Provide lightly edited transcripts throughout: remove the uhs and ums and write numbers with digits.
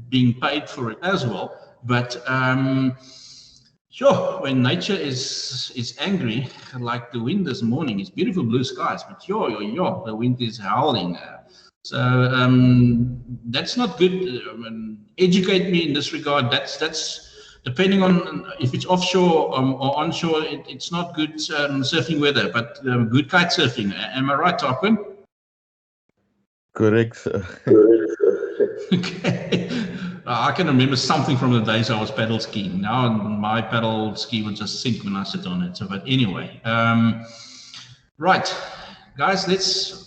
being paid for it as well. But sure, when nature is angry, like the wind this morning, it's beautiful blue skies, but the wind is howling. So that's not good. Educate me in this regard. That's depending on if it's offshore or onshore. It's not good surfing weather, but good kite surfing. Am I right, Tarquin? Correct, sir. Okay. I can remember something from the days I was paddle skiing. Now my paddle ski would just sink when I sit on it. So, but anyway, right, guys, let's.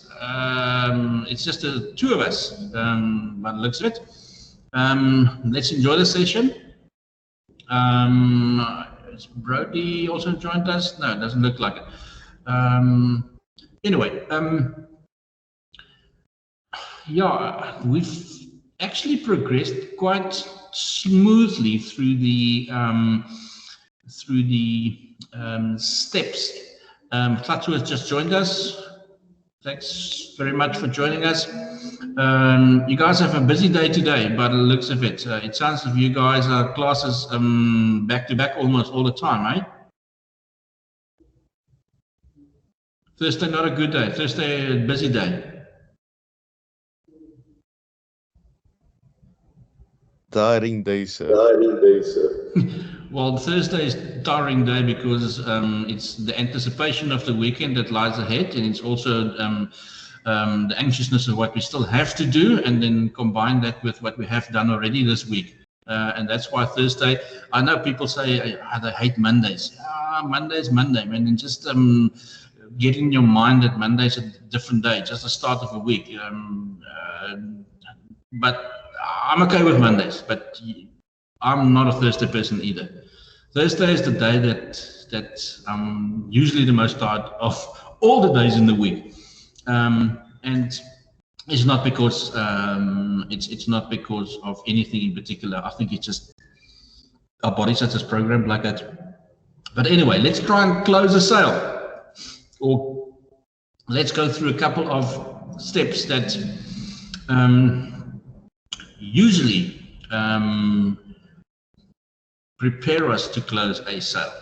It's just the two of us, by the looks of it. Let's enjoy the session. Has Brody also joined us? No, it doesn't look like it. Anyway, yeah, we've actually progressed quite smoothly through the steps. Klatu has just joined us. Thanks very much for joining us. You guys have a busy day today, by the looks of it. It sounds like you guys are classes back to back almost all the time, eh? Thursday, not a good day. Thursday, a busy day. Tiring day, sir. Well, Thursday is tiring day because it's the anticipation of the weekend that lies ahead, and it's also the anxiousness of what we still have to do, and then combine that with what we have done already this week. And that's why Thursday, I know people say they hate Mondays. Monday's Monday, man, and just get in your mind that Monday's a different day, just the start of a week. But I'm okay with Mondays, but I'm not a Thursday person either. Thursday is the day that I'm usually the most tired of all the days in the week, and it's not because it's not because of anything in particular. I think it's just our bodies are just programmed like that. But anyway, let's try and close a sale, or let's go through a couple of steps that usually prepare us to close a sale.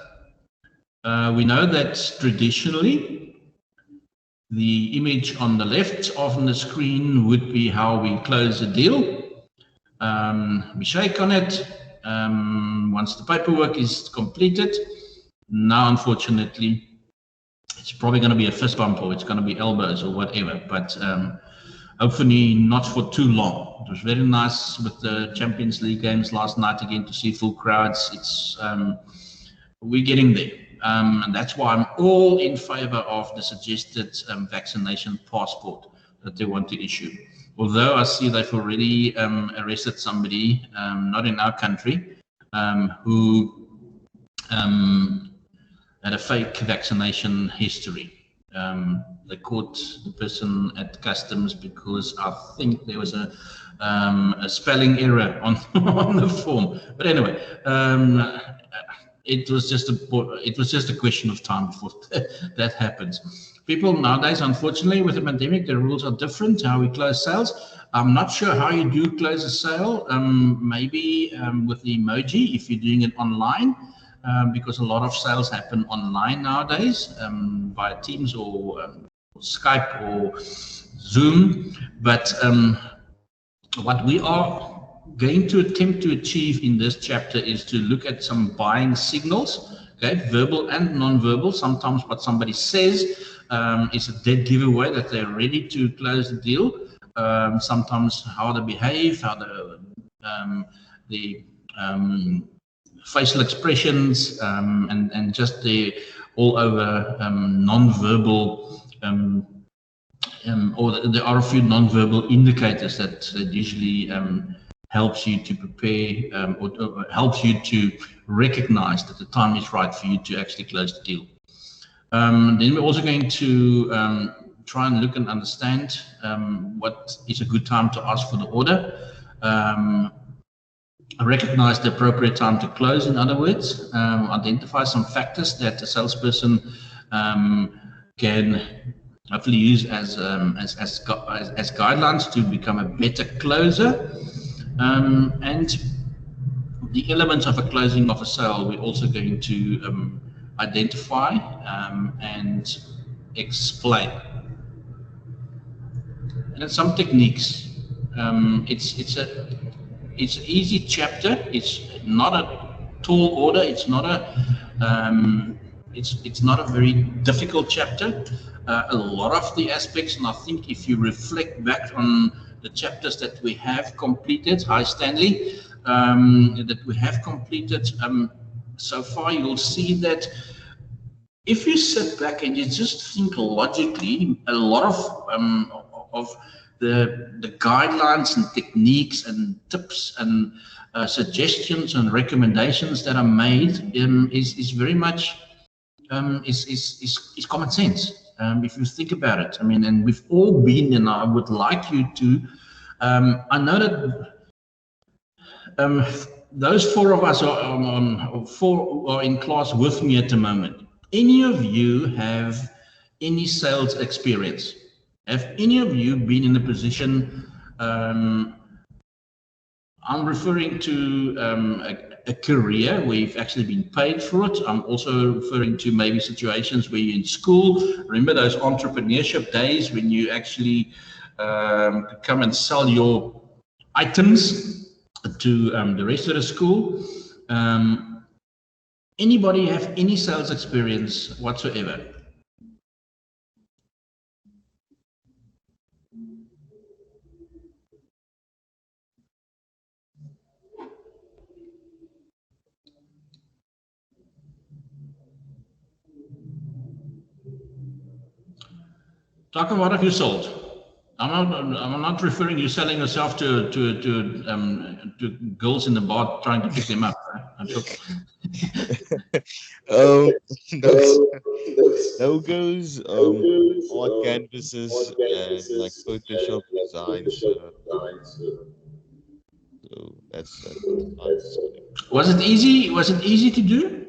We know that traditionally the image on the left of the screen would be how we close a deal. We shake on it once the paperwork is completed. Now, unfortunately, it's probably going to be a fist bump, or it's going to be elbows or whatever, but hopefully not for too long. It was very nice with the Champions League games last night again to see full crowds. It's we're getting there, and that's why I'm all in favor of the suggested vaccination passport that they want to issue. Although I see they've already arrested somebody, not in our country, who had a fake vaccination history. They caught the person at customs because I think there was a spelling error on the form. But anyway, it was just a question of time before that happens. People nowadays, unfortunately, with the pandemic, the rules are different. How we close sales. I'm not sure how you do close a sale. Maybe with the emoji if you're doing it online. Because a lot of sales happen online nowadays via Teams or Skype or Zoom. But what we are going to attempt to achieve in this chapter is to look at some buying signals, okay, verbal and non-verbal. Sometimes what somebody says is a dead giveaway that they're ready to close the deal. Sometimes how they behave, how the facial expressions and just the all over non-verbal or there are a few non-verbal indicators that usually helps you to prepare or helps you to recognize that the time is right for you to actually close the deal. Then we're also going to try and look and understand what is a good time to ask for the order. Recognize the appropriate time to close, in other words, identify some factors that a salesperson can hopefully use as guidelines to become a better closer. And the elements of a closing of a sale, we're also going to identify and explain. And then some techniques. It's an easy chapter. It's not a tall order. It's not a very difficult chapter. A lot of the aspects, and I think if you reflect back on the chapters that we have completed, hi Stanley, that we have completed so far, you'll see that if you sit back and you just think logically, a lot of the guidelines and techniques and tips and suggestions and recommendations that are made is very much is common sense. If you think about it, I mean, and we've all been, and I would like you to. I know that those four of us are in class with me at the moment. Any of you have any sales experience? Have any of you been in a position? I'm referring to a career where you've actually been paid for it. I'm also referring to maybe situations where you're in school. Remember those entrepreneurship days when you actually could come and sell your items to the rest of the school. Anybody have any sales experience whatsoever? Talk about what have you sold? I'm not referring you selling yourself to girls in the bar trying to pick them up. Logos, art canvases, and like Photoshop designs. So that's Was it easy? Was it easy to do?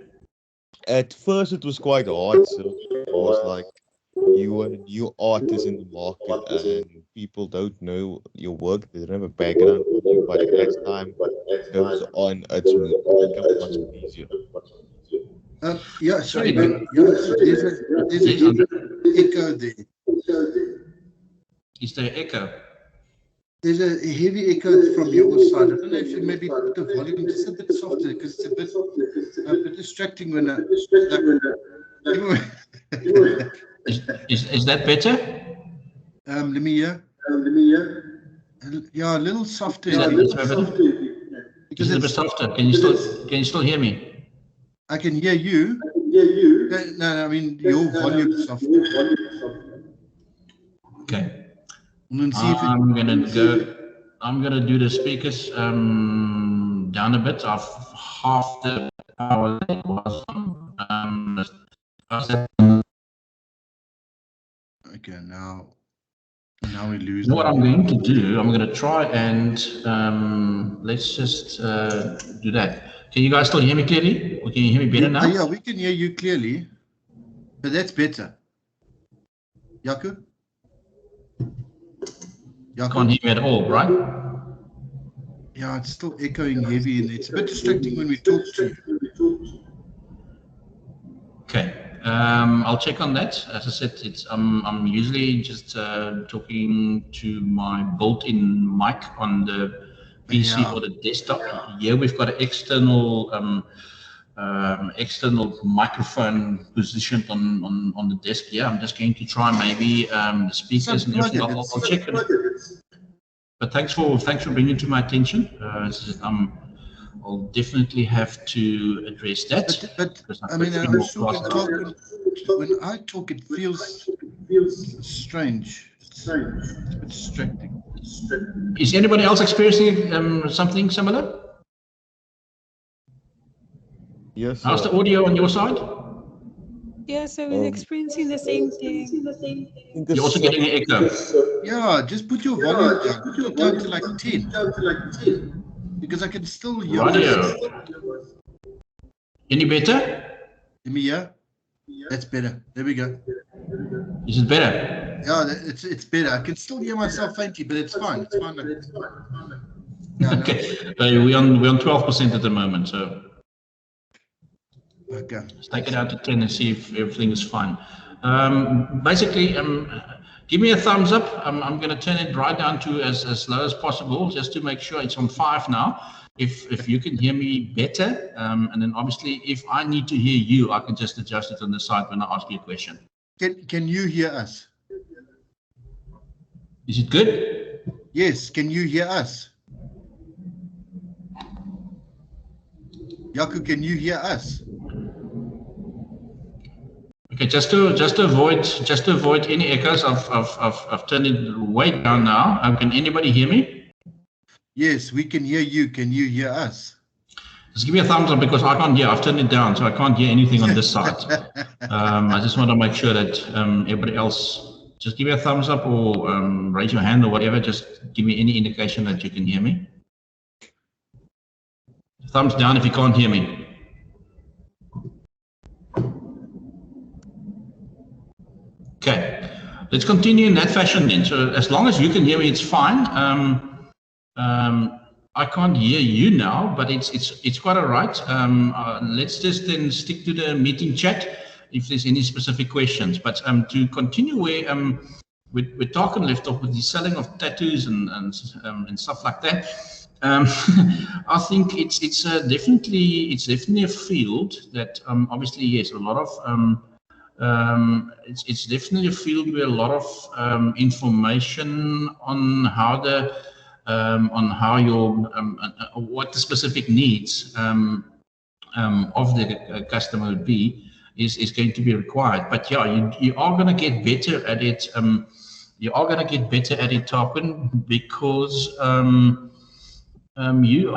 at first it was quite hard. So it was like you are a new artist in the market and people don't know your work. They don't have a background on you, but as time goes on, it becomes much easier. Yeah, sorry, man. There's an echo there. Is there echo? There's a heavy echo from your side. I don't know if you maybe put the volume just a bit softer because it's a bit distracting when Is that better? let me hear. Yeah, a little softer. Is it a bit softer? Can you still hear me? I can hear you. No, I mean your volume is softer. Okay. And see if I'm gonna do the speakers down a bit. I've half the power that was on. Okay, now we lose. You know what I'm going to do? I'm going to try and let's just do that. Can you guys still hear me clearly? Or can you hear me better now? Yeah, we can hear you clearly, but that's better. Jaco? Can't hear me at all, right? Yeah, it's still echoing heavy and it's a bit distracting when we talk to you. Okay. I'll check on that. As I said, I'm usually just talking to my built-in mic on the PC or the desktop. Here we've got an external microphone positioned on the desk. Yeah, I'm just going to try maybe the speakers and everything. I'll check it. But thanks for bringing it to my attention. I'll definitely have to address that. But I mean, when I talk, it feels strange. It's a bit distracting. Is anybody else experiencing something similar? Yes. How's the audio on your side? Yes, I was experiencing the same thing. You're also getting an echo. Yeah, just put your volume down. Put it down to like 10. Because I can still hear. Radio. Any better? Let me hear. That's better. There we go. Is it better? Yeah, it's better. I can still hear myself faintly, but it's fine. It's fine. Yeah, no. Okay, we're on 12% at the moment, so Okay. let's take it out to 10 and see if everything is fine. Basically, give me a thumbs up. I'm going to turn it right down to as low as possible, just to make sure it's on 5 now. If you can hear me better, and then obviously if I need to hear you, I can just adjust it on the side when I ask you a question. Can you hear us? Is it good? Yes, can you hear us? Jaco, can you hear us? Okay, just to avoid any echoes, I've turned it way down now. Can anybody hear me? Yes, we can hear you. Can you hear us? Just give me a thumbs up because I can't hear. I've turned it down, so I can't hear anything on this side. I just want to make sure that everybody else, just give me a thumbs up or raise your hand or whatever. Just give me any indication that you can hear me. Thumbs down if you can't hear me. Okay, let's continue in that fashion then. So as long as you can hear me, it's fine. I can't hear you now, but it's quite all right. Let's just then stick to the meeting chat if there's any specific questions. But to continue where with Tarkun left off with the selling of tattoos and stuff like that, I think it's definitely a field that obviously yes, a lot of it's definitely a field where a lot of information on how the your what the specific needs of the customer would be is going to be required. But yeah, you are going to get better at it. You are going to get better at it, Tarkun, because you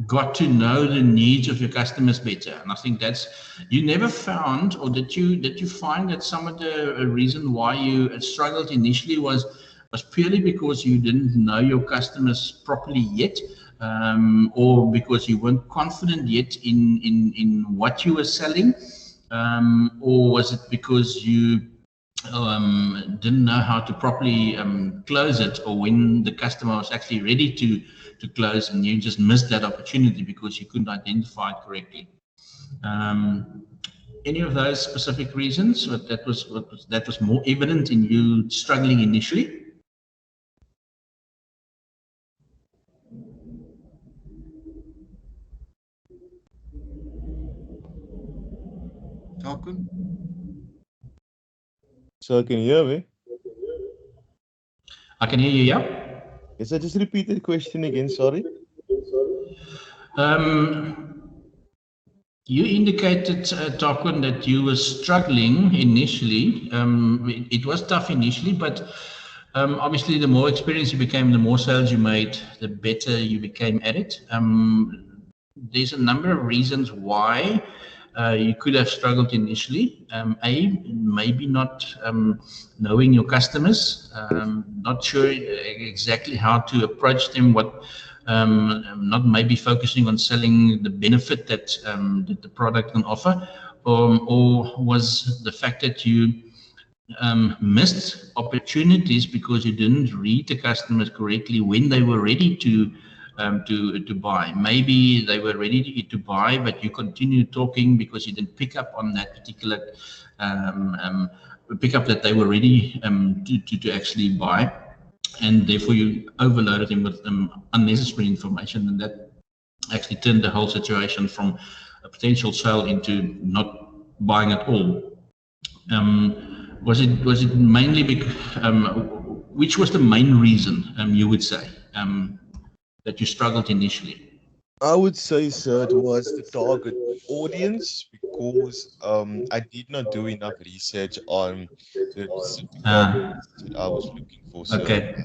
got to know the needs of your customers better. And I think that's, you never found, or did you find that some of the reason why you struggled initially was purely because you didn't know your customers properly yet, or because you weren't confident yet in what you were selling, or was it because you didn't know how to properly close it, or when the customer was actually ready to close and you just missed that opportunity because you couldn't identify it correctly? Any of those specific reasons that was more evident in you struggling initially? Tarkun? So can you hear me? I can hear you, yeah. Yes, I just repeated the question again, sorry. You indicated, Tarkun, that you were struggling initially. It was tough initially, but obviously the more experience you became, the more sales you made, the better you became at it. There's a number of reasons why you could have struggled initially. Maybe not knowing your customers, not sure exactly how to approach them, not maybe focusing on selling the benefit that the product can offer, or was the fact that you missed opportunities because you didn't read the customers correctly when they were ready to buy. Maybe they were ready to buy, but you continued talking because you didn't pick up on that particular pick up that they were ready to actually buy, and therefore you overloaded them with unnecessary information, and that actually turned the whole situation from a potential sale into not buying at all. Was it mainly which was the main reason you would say that you struggled initially? I would say, sir, it was the target audience, because I did not do enough research on the specific target that I was looking for. So, Okay.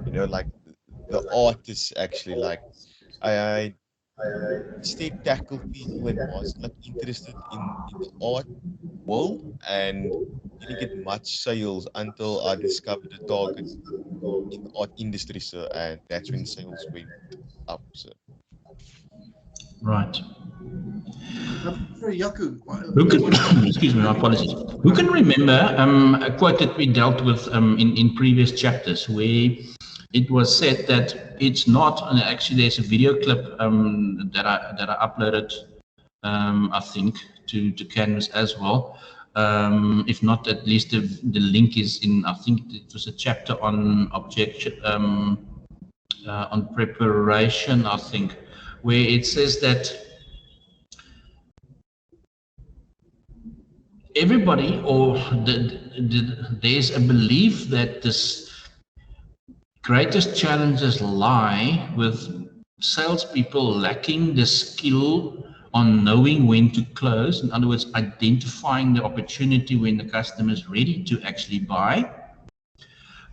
you know, like the artists actually, like I instead tackled people and was like interested in the art world, and didn't get much sales until I discovered the target in the art industry, sir, and that's when sales went up, sir. Right. Sorry, Jaco. Who can, excuse me, my apologies. Who can remember a quote that we dealt with in previous chapters where it was said that it's not, and actually there's a video clip that I uploaded, I think, to Canvas as well. If not, at least the link is in, I think it was a chapter on objection, on preparation, I think, where it says that everybody, or there's a belief that this greatest challenges lie with salespeople lacking the skill on knowing when to close. In other words, identifying the opportunity when the customer is ready to actually buy.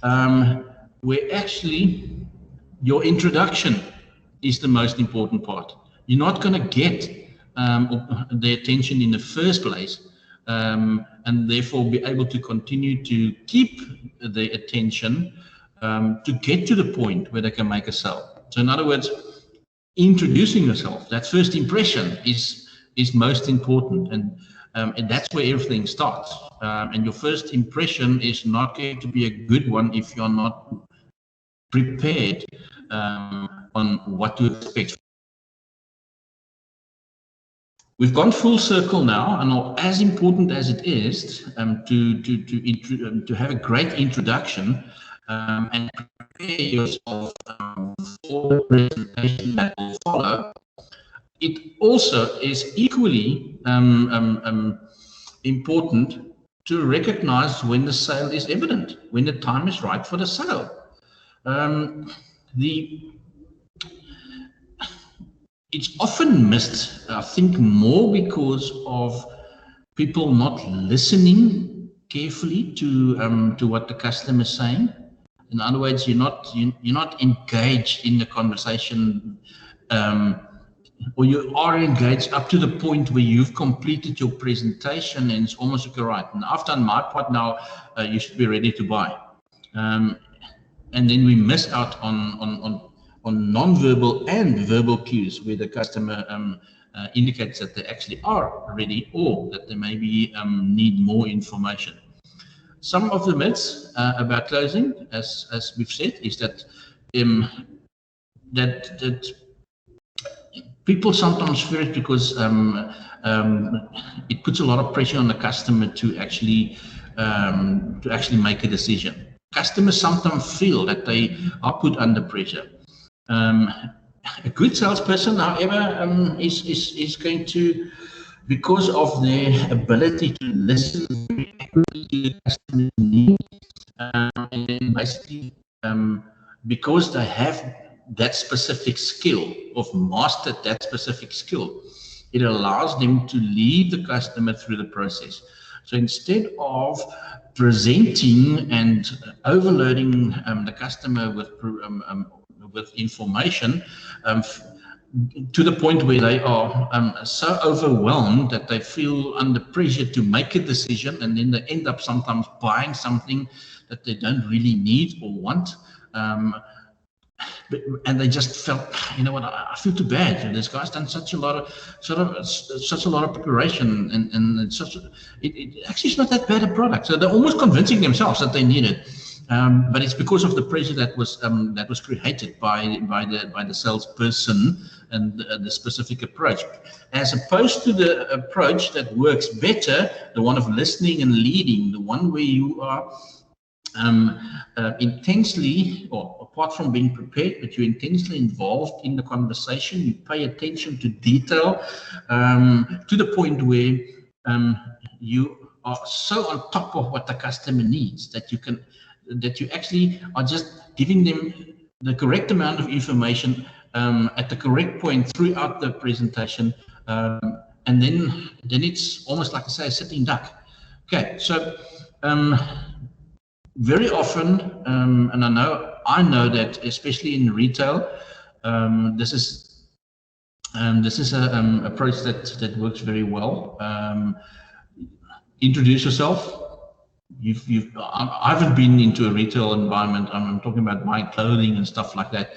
Where actually your introduction is the most important part. You're not going to get the attention in the first place, and therefore be able to continue to keep the attention to get to the point where they can make a sale. So in other words, introducing yourself, that first impression is most important, and that's where everything starts. And your first impression is not going to be a good one if you're not prepared on what to expect. We've gone full circle now, and as important as it is to have a great introduction and prepare yourself for the presentation that will follow, it also is equally important to recognize when the sale is evident, when the time is right for the sale. It's often missed, I think, more because of people not listening carefully to what the customer is saying. In other words, you're not engaged in the conversation, or you are engaged up to the point where you've completed your presentation, and it's almost like, all right, and I've done my part now, you should be ready to buy. And then we miss out on non-verbal and verbal cues where the customer indicates that they actually are ready, or that they maybe need more information. Some of the myths about closing, as we've said, is that that people sometimes fear it because it puts a lot of pressure on the customer to actually make a decision. Customers sometimes feel that they are put under pressure. A good salesperson, however, is going to, because of their ability to listen very accurately to the customer's needs, and then basically, because they have that specific skill, or mastered that specific skill, it allows them to lead the customer through the process. So instead of presenting and overloading the customer with information to the point where they are so overwhelmed that they feel under pressure to make a decision, and then they end up sometimes buying something that they don't really need or want, and they just felt, you know what, I feel too bad. This guy's done such a lot of preparation, and it actually is not that bad a product. So they're almost convincing themselves that they need it. But it's because of the pressure that was created by the salesperson and the specific approach, as opposed to the approach that works better, the one of listening and leading, the one where you are intensely, or apart from being prepared, but you're intensely involved in the conversation. You pay attention to detail to the point where you are so on top of what the customer needs that you actually are just giving them the correct amount of information at the correct point throughout the presentation, and then it's almost like I say, a sitting duck. Okay, so very often, and I know that especially in retail, this is an approach that works very well. Introduce yourself. I haven't been into a retail environment. I'm talking about buying clothing and stuff like that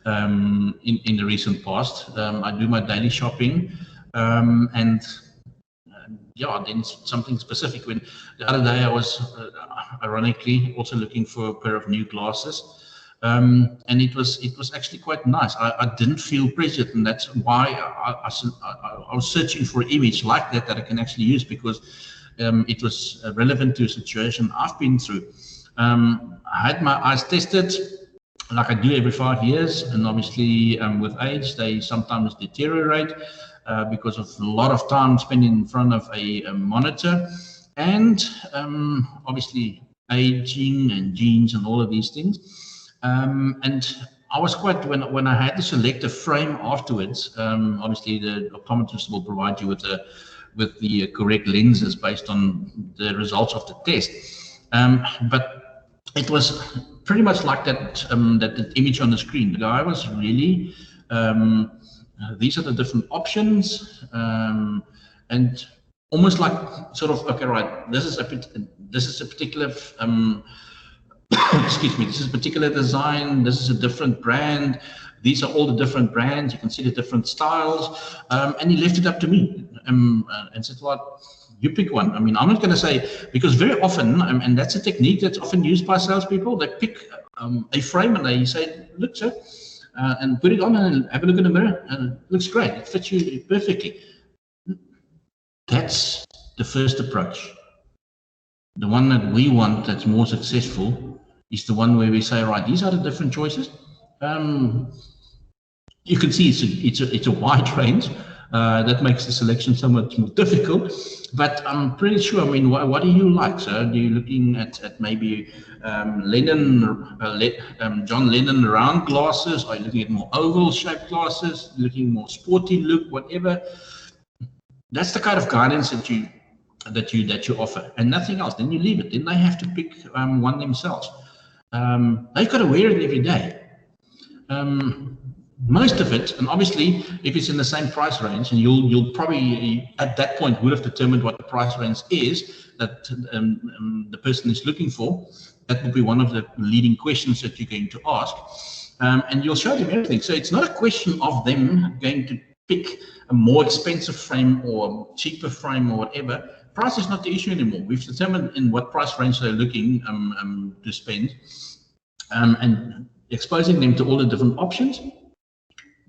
in the recent past. I do my daily shopping, and yeah, then something specific. When the other day I was ironically also looking for a pair of new glasses, And it was actually quite nice. I didn't feel pressured, and that's why I was searching for an image like that I can actually use, because it was relevant to a situation I've been through. I had my eyes tested like I do every 5 years, and obviously with age they sometimes deteriorate because of a lot of time spent in front of a monitor, and obviously aging and genes and all of these things. And I was quite, when I had to select a frame afterwards, obviously the optometrist will provide you with the correct lenses based on the results of the test. But it was pretty much like that, that image on the screen. The guy was really, these are the different options, and almost like sort of, okay, right, this is a particular excuse me, this is a particular design, this is a different brand, these are all the different brands, you can see the different styles, and he left it up to me, and said, well, you pick one. I mean, I'm not going to say, because very often, and that's a technique that's often used by salespeople, they pick a frame and they say, look, sir, and put it on and have a look in the mirror, and it looks great, it fits you perfectly. That's the first approach. The one that we want that's more successful is the one where we say, right, these are the different choices. You can see it's a wide range. That makes the selection somewhat more difficult, but I'm pretty sure, I mean, what do you like? So are you looking at maybe John Lennon round glasses? Are you looking at more oval shaped glasses, looking more sporty look, whatever? That's the kind of guidance that you offer, and nothing else. Then you leave it. Then they have to pick one themselves. They've got to wear it every day. Most of it, and obviously, if it's in the same price range, and you'll probably at that point would have determined what the price range is that the person is looking for. That would be one of the leading questions that you're going to ask, and you'll show them everything. So it's not a question of them going to pick a more expensive frame or cheaper frame or whatever. Price is not the issue anymore. We've determined in what price range they're looking to spend, and exposing them to all the different options.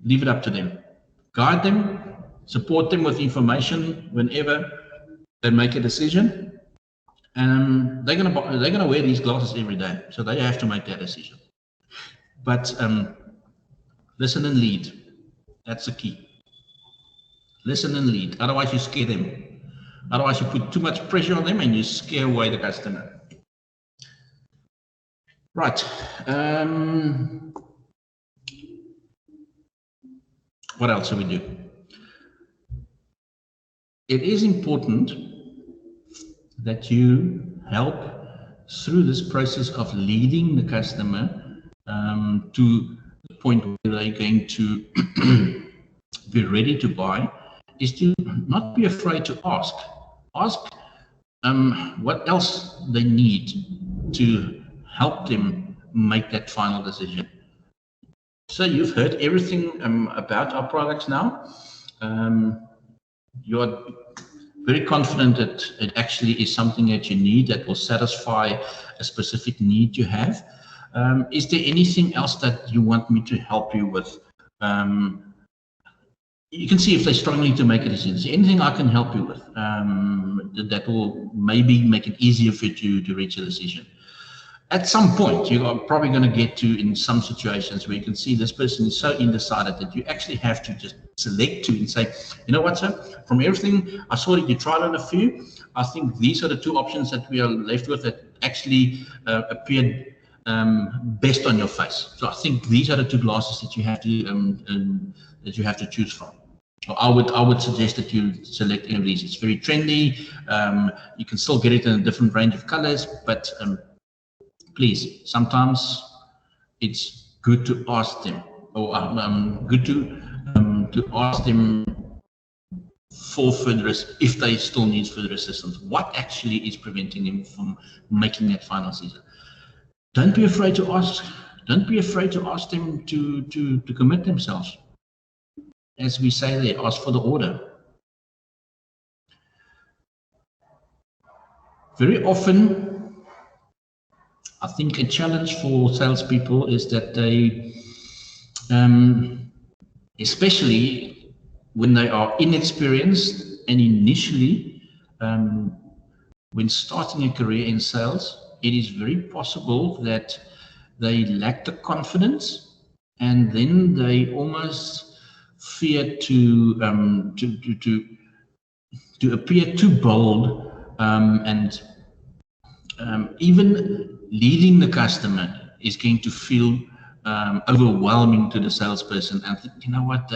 Leave it up to them. Guide them, support them with information whenever they make a decision. And they're gonna wear these glasses every day, so they have to make that decision. But listen and lead. That's the key. Listen and lead. Otherwise, you scare them. Otherwise, you put too much pressure on them and you scare away the customer. Right. What else do we do? It is important that you help through this process of leading the customer to the point where they're going to be ready to buy, is to not be afraid to ask. Ask what else they need to help them make that final decision. So you've heard everything about our products now. You're very confident that it actually is something that you need that will satisfy a specific need you have. Is there anything else that you want me to help you with? You can see if they're struggling to make a decision. Is there anything I can help you with that will maybe make it easier for you to reach a decision? At some point, you are probably going to get to, in some situations where you can see this person is so undecided that you actually have to just select two and say, you know what, sir, from everything I saw that you tried on a few, I think these are the two options that we are left with that actually appeared best on your face. So I think these are the two glasses that you have to choose from. So I would suggest that you select any of these. It's very trendy. You can still get it in a different range of colors, but please, sometimes it's good to ask them, or good to ask them for further, if they still need further assistance. What actually is preventing them from making that final decision? Don't be afraid to ask. Don't be afraid to ask them to commit themselves. As we say there, ask for the order. Very often, I think a challenge for salespeople is that they, especially when they are inexperienced and initially, when starting a career in sales, it is very possible that they lack the confidence, and then they almost fear to appear too bold, and even leading the customer is going to feel overwhelming to the salesperson, and think, you know what,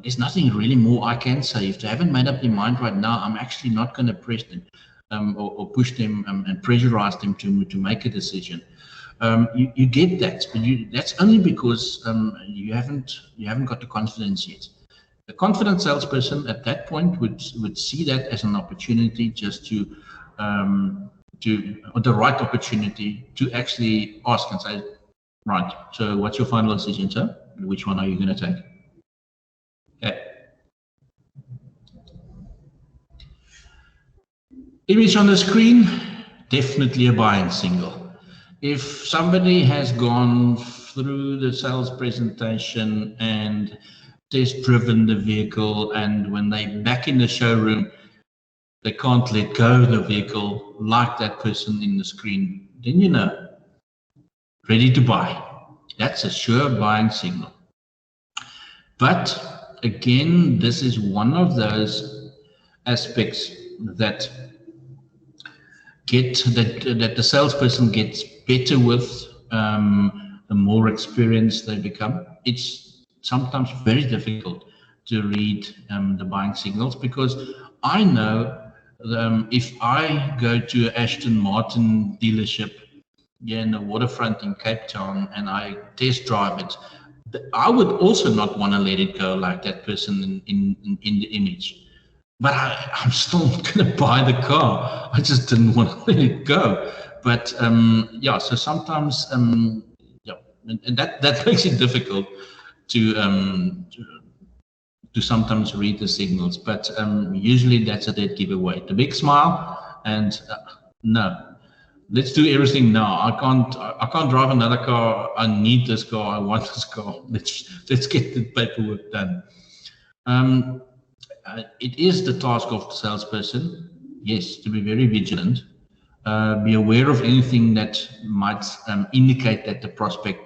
there's nothing really more I can say. If they haven't made up their mind right now, I'm actually not going to press them or push them and pressurize them to make a decision. You get that, but that's only because you haven't got the confidence yet. The confident salesperson at that point would see that as an opportunity, just or the right opportunity to actually ask and say, right, so what's your final decision, sir? Which one are you going to take? Okay. Image on the screen, definitely a buying signal. If somebody has gone through the sales presentation and test driven the vehicle, and when they're back in the showroom, they can't let go of the vehicle like that person in the screen, then you know, ready to buy. That's a sure buying signal. But again, this is one of those aspects that the salesperson gets better with the more experienced they become. It's sometimes very difficult to read the buying signals, because I know if I go to an Aston Martin dealership in the waterfront in Cape Town and I test drive it, I would also not want to let it go like that person in the image. But I'm still going to buy the car. I just didn't want to let it go. But yeah, so sometimes, yeah, and that makes it difficult to sometimes read the signals. But usually that's a dead giveaway. The big smile and no, let's do everything now. I can't drive another car. I need this car. I want this car. Let's get the paperwork done. It is the task of the salesperson, yes, to be very vigilant, be aware of anything that might indicate that the prospect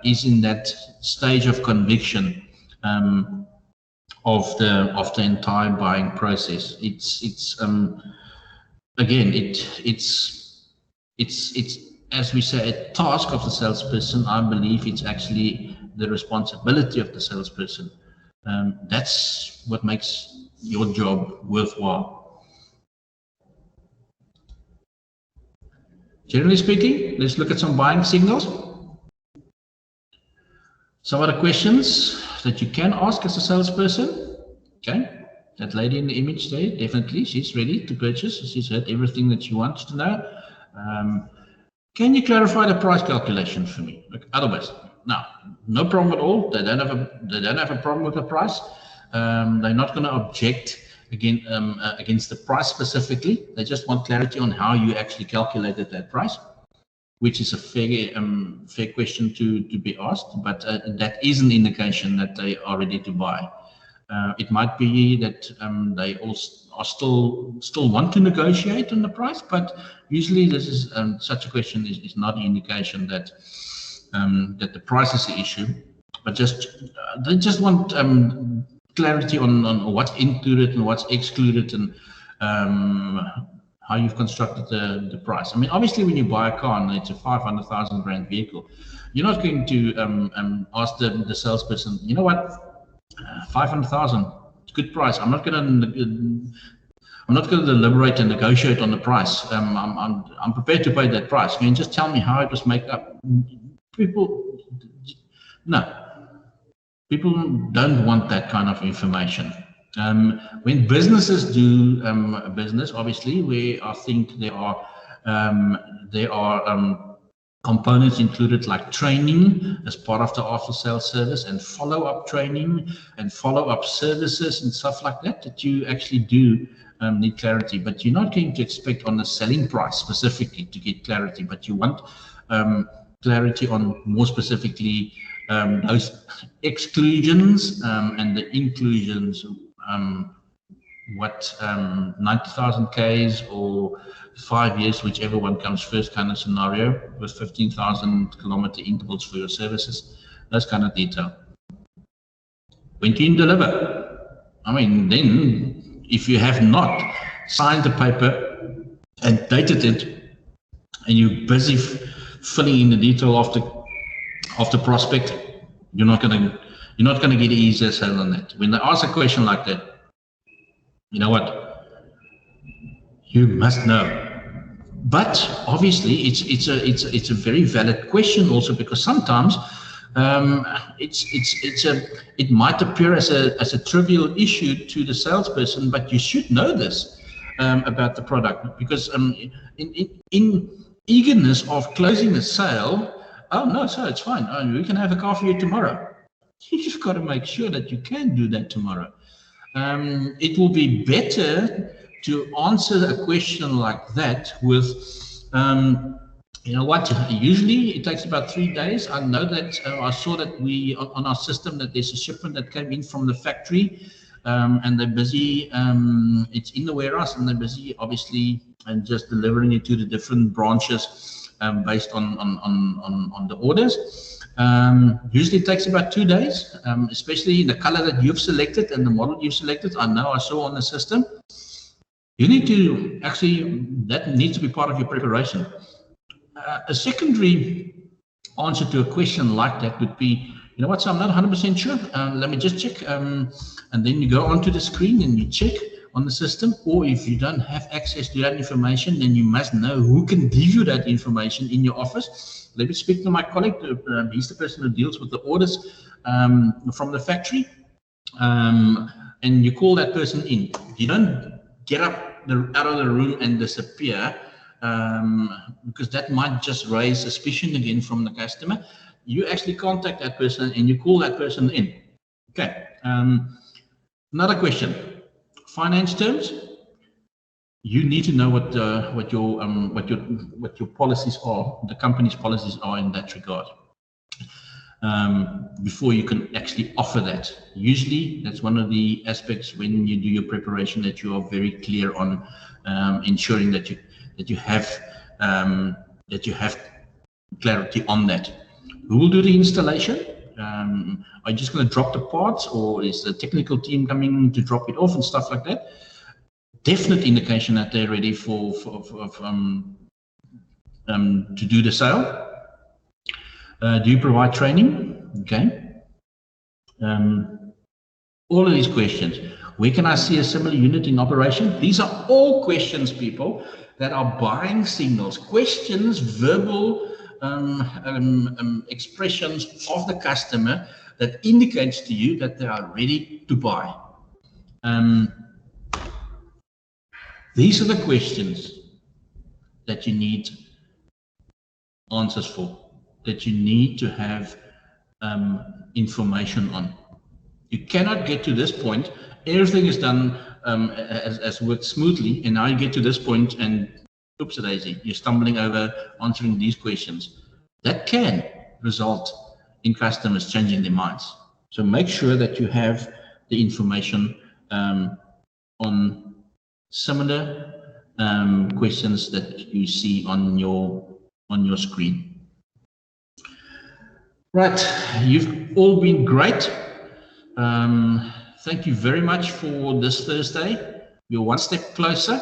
is in that stage of conviction of the entire buying process. It's again, it's as we say, a task of the salesperson. I believe it's actually the responsibility of the salesperson. That's what makes your job worthwhile. Generally speaking, let's look at some buying signals. Some other questions that you can ask as a salesperson. Okay, that lady in the image there, definitely, she's ready to purchase. She's heard everything that she wants to know. Can you clarify the price calculation for me? Like, otherwise, no problem at all. They don't have a problem with the price. They're not going to object against the price specifically. They just want clarity on how you actually calculated that price, which is a fair question to be asked. But that is an indication that they are ready to buy. It might be that they are still want to negotiate on the price, but usually this is such a question is not an indication that that the price is the issue, but they just want clarity on what's included and what's excluded, and how you've constructed the price. I mean, obviously, when you buy a car and it's a 500,000 rand vehicle, you're not going to ask the salesperson, you know what, 500,000, it's a good price. I'm not going to deliberate and negotiate on the price. I'm prepared to pay that price. Can you just tell me how it was made up? People don't want that kind of information. When businesses do business, obviously, where I think there are components included like training as part of the after-sales service, and follow-up training and follow-up services and stuff like that you actually do need clarity, but you're not going to expect on the selling price specifically to get clarity, but you want clarity on more specifically those exclusions and the inclusions, what 90,000 Ks or 5 years, whichever one comes first kind of scenario, with 15,000 kilometer intervals for your services, those kind of detail. When can you deliver? I mean, then if you have not signed the paper and dated it, and you're busy filling in the detail of the prospect, you're not gonna get an easier sale on that. When they ask a question like that, you know what? You must know. But obviously, it's a very valid question also, because sometimes it might appear as a trivial issue to the salesperson, but you should know this about the product, because in eagerness of closing the sale, oh no, sir, it's fine. Oh, we can have a car for you tomorrow. You've got to make sure that you can do that tomorrow. It will be better to answer a question like that with, you know what, usually it takes about 3 days. I know that I saw that on our system that there's a shipment that came in from the factory, and they're busy, it's in the warehouse, and they're busy obviously and just delivering it to the different branches based on the orders. Usually it takes about 2 days, especially the color that you've selected and the model you've selected. I know I saw on the system. You need to actually, that needs to be part of your preparation. A secondary answer to a question like that would be, you know what, so I'm not 100% sure. Let me just check. And then you go onto the screen and you check on the system, or if you don't have access to that information, then you must know who can give you that information in your office. Let me speak to my colleague. He's the person who deals with the orders from the factory, and you call that person in. You don't get up out of the room and disappear, because that might just raise suspicion again from the customer. You actually contact that person and you call that person in. Okay. Another question. Finance terms. You need to know what your policies are, the company's policies are in that regard, before you can actually offer that. Usually, that's one of the aspects when you do your preparation, that you are very clear on ensuring that you have clarity on that. Who will do the installation? Are you just going to drop the parts, or is the technical team coming to drop it off and stuff like that? Definite indication that they're ready to do the sale. Do you provide training? Okay. All of these questions. Where can I see a similar unit in operation? These are all questions, people, that are buying signals. Questions, verbal expressions of the customer that indicates to you that they are ready to buy. These are the questions that you need answers for, that you need to have information on. You cannot get to this point. Everything is done as worked smoothly, and now you get to this point and oops a daisy, you're stumbling over answering these questions. That can result in customers changing their minds. So make sure that you have the information on similar questions that you see on your screen. Right, you've all been great. Thank you very much for this Thursday. You're one step closer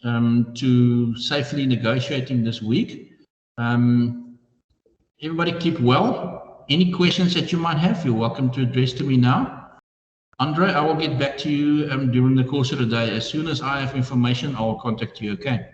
to safely negotiating this week. Everybody keep well. Any questions that you might have, you're welcome to address to me now. Andre, I will get back to you during the course of the day. As soon as I have information, I will contact you, okay?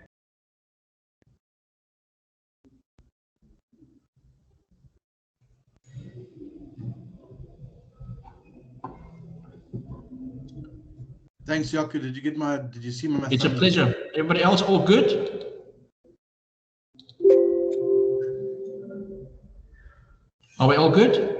Thanks, Jaco. Did you see my? It's a pleasure. Everybody else all good? Are we all good?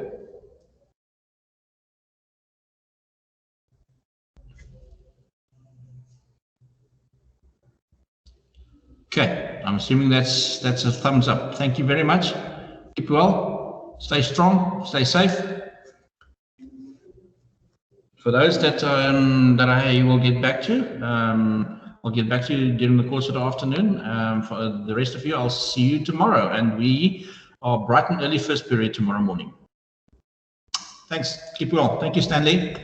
Okay, I'm assuming that's a thumbs up. Thank you very much. Keep well, stay strong, stay safe. For those that I will get back to, I'll get back to you during the course of the afternoon. For the rest of you, I'll see you tomorrow, and we are bright and early first period tomorrow morning. Thanks. Keep well. Thank you, Stanley.